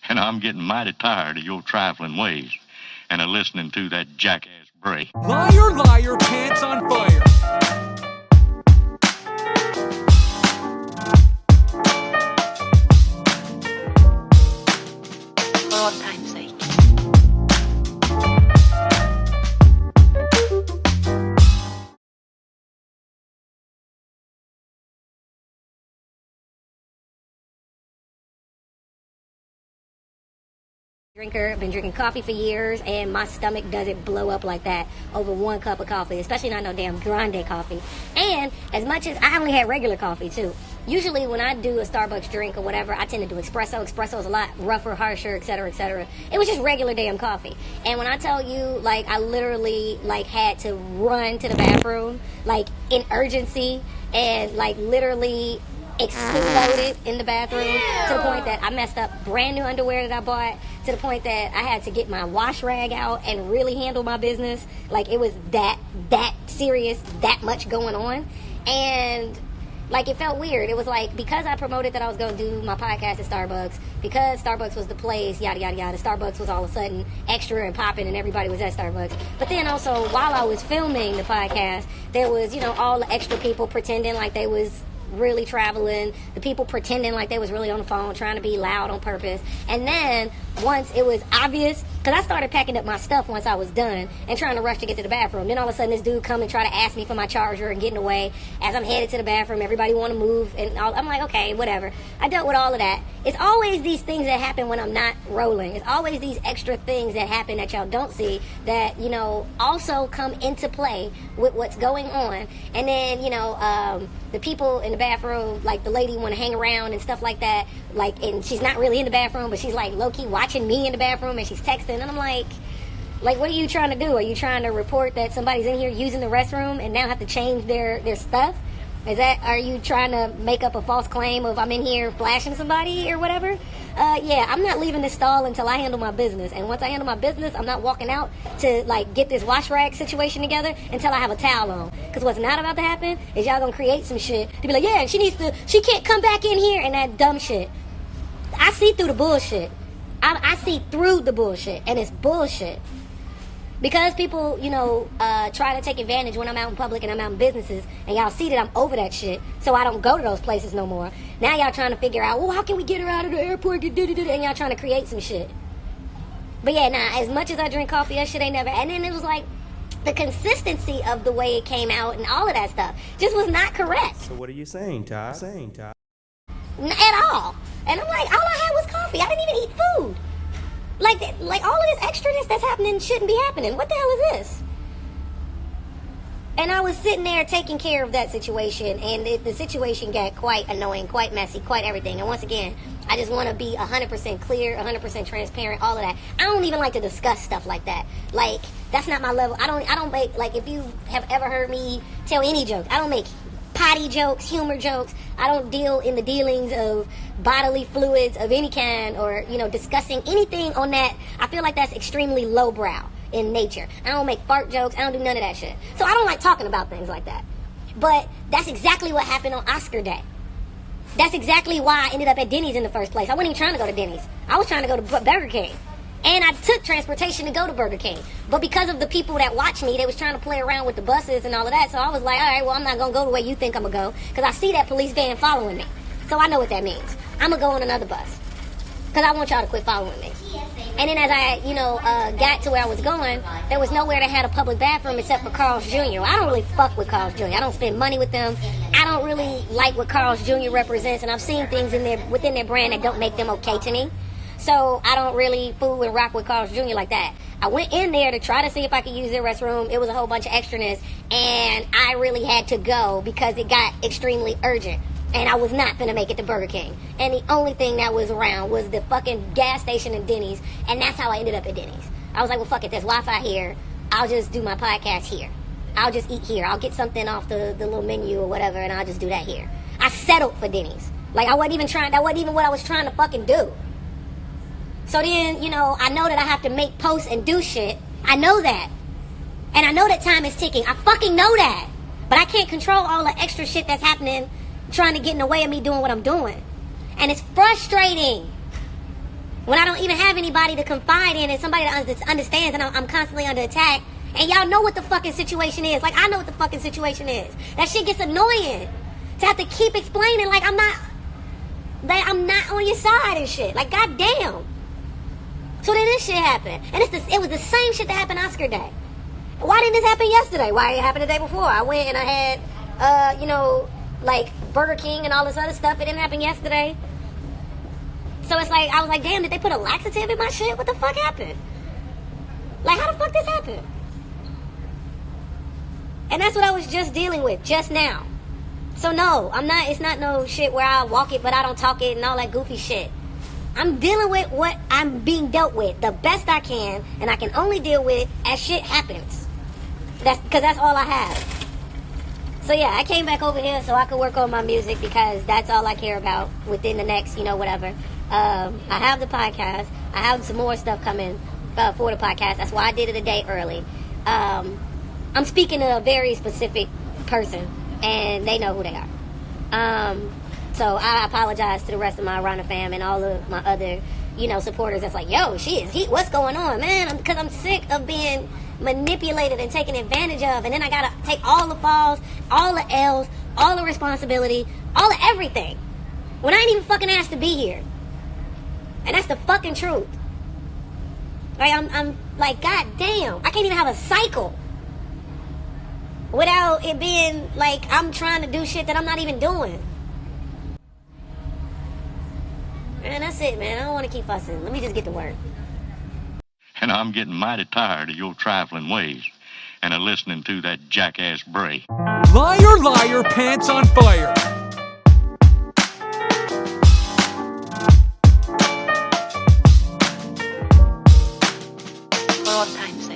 And I'm getting mighty tired of your trifling ways and of listening to that jackass Bray. Liar, liar, pants on fire. For old time's sake. Drinker, been drinking coffee for years, and my stomach doesn't blow up like that over one cup of coffee, especially not no damn grande coffee. And as much as I only had regular coffee too. Usually when I do a Starbucks drink or whatever, I tend to do espresso. Espresso is a lot rougher, harsher, etc., etc. It was just regular damn coffee. And when I tell you, like, I literally, like, had to run to the bathroom, like, in urgency, and, like, literally exploded in the bathroom to the point that I messed up brand new underwear that I bought, to the point that I had to get my wash rag out and really handle my business. Like, it was that serious, that much going on. And like, it felt weird. It was like, because I promoted that I was going to do my podcast at Starbucks, because Starbucks was the place, yada, yada, yada, Starbucks was all of a sudden extra and popping and everybody was at Starbucks. But then also, while I was filming the podcast, there was, you know, all the extra people pretending like they was really traveling, the people pretending like they was really on the phone, trying to be loud on purpose. And then once it was obvious, because I started packing up my stuff once I was done and trying to rush to get to the bathroom. Then all of a sudden this dude come and try to ask me for my charger and getting away as I'm headed to the bathroom. Everybody want to move, and I'm like, okay, whatever. I dealt with all of that. It's always these things that happen when I'm not rolling. It's always these extra things that happen that y'all don't see that, you know, also come into play with what's going on. And then, you know, the people in the bathroom, like the lady want to hang around and stuff like that, like, and she's not really in the bathroom, but she's like low-key watching me in the bathroom, and she's texting, and I'm like, what are you trying to do? Are you trying to report that somebody's in here using the restroom and now have to change their stuff? Are you trying to make up a false claim of I'm in here flashing somebody or whatever? Yeah, I'm not leaving this stall until I handle my business. And once I handle my business, I'm not walking out to, like, get this wash rag situation together until I have a towel on. Because what's not about to happen is y'all gonna create some shit to be like, yeah, she can't come back in here, and that dumb shit. I see through the bullshit. I see through the bullshit, and it's bullshit. Because people, you know, try to take advantage when I'm out in public and I'm out in businesses, and y'all see that I'm over that shit, so I don't go to those places no more. Now y'all trying to figure out, well, how can we get her out of the airport, and y'all trying to create some shit. But yeah, nah, as much as I drink coffee, that shit ain't never, and then it was like, the consistency of the way it came out and all of that stuff just was not correct. So what are you saying, Ty? At all. And I'm like, all I had was coffee. I didn't even eat food. Like all of this extraness that's happening shouldn't be happening. What the hell is this? And I was sitting there taking care of that situation, and the situation got quite annoying, quite messy, quite everything. And once again, I just want to be 100% clear, 100% transparent, all of that. I don't even like to discuss stuff like that. Like, that's not my level. I don't make, like, if you have ever heard me tell any joke, I don't make potty jokes, humor jokes. I don't deal in the dealings of bodily fluids of any kind, or, you know, discussing anything on that. I feel like that's extremely lowbrow in nature. I don't make fart jokes. I don't do none of that shit. So I don't like talking about things like that. But that's exactly what happened on Oscar Day. That's exactly why I ended up at Denny's in the first place. I wasn't even trying to go to Denny's. I was trying to go to Burger King. And I took transportation to go to Burger King. But because of the people that watch me, they was trying to play around with the buses and all of that. So I was like, all right, well, I'm not going to go the way you think I'm going to go, because I see that police van following me. So I know what that means. I'm going to go on another bus, because I want y'all to quit following me. And then as I, you know, got to where I was going, there was nowhere that had a public bathroom except for Carl's Jr. I don't really fuck with Carl's Jr. I don't spend money with them. I don't really like what Carl's Jr. represents, and I've seen things within their brand that don't make them okay to me. So I don't really fool and rock with Carl's Jr. like that. I went in there to try to see if I could use their restroom. It was a whole bunch of extraness, and I really had to go because it got extremely urgent. And I was not gonna make it to Burger King. And the only thing that was around was the fucking gas station and Denny's, and that's how I ended up at Denny's. I was like, well, fuck it, there's Wi-Fi here. I'll just do my podcast here. I'll just eat here. I'll get something off the little menu or whatever, and I'll just do that here. I settled for Denny's. Like, that wasn't even what I was trying to fucking do. So then, you know, I know that I have to make posts and do shit. I know that. And I know that time is ticking. I fucking know that. But I can't control all the extra shit that's happening, trying to get in the way of me doing what I'm doing. And it's frustrating. when I don't even have anybody to confide in and somebody that understands, and I'm constantly under attack. And y'all know what the fucking situation is. Like, I know what the fucking situation is. That shit gets annoying. To have to keep explaining like I'm not on your side and shit. Like, goddamn. So then this shit happened. And it was the same shit that happened Oscar Day. Why didn't this happen yesterday? Why didn't it happen the day before? I went and I had, like Burger King and all this other stuff. It didn't happen yesterday. So it's like, I was like, damn, did they put a laxative in my shit? What the fuck happened? Like, how the fuck this happened? And that's what I was just dealing with just now. So no, it's not no shit where I walk it but I don't talk it and all that goofy shit. I'm dealing with what I'm being dealt with the best I can, and I can only deal with it as shit happens. Because that's all I have. So yeah, I came back over here so I could work on my music because that's all I care about within the next, whatever. I have the podcast. I have some more stuff coming for the podcast. That's why I did it a day early. I'm speaking to a very specific person, and they know who they are. So I apologize to the rest of my Aarona fam and all of my other, supporters that's like, yo, what's going on, man? Because I'm sick of being manipulated and taken advantage of, and then I gotta take all the falls, all the L's, all the responsibility, all of everything, when I ain't even fucking asked to be here. And that's the fucking truth. Like, I'm like, god damn, I can't even have a cycle without it being like I'm trying to do shit that I'm not even doing. Man, that's it, man. I don't want to keep fussing. Let me just get to work. And I'm getting mighty tired of your trifling ways and of listening to that jackass Bray. Liar, liar, pants on fire. For all times.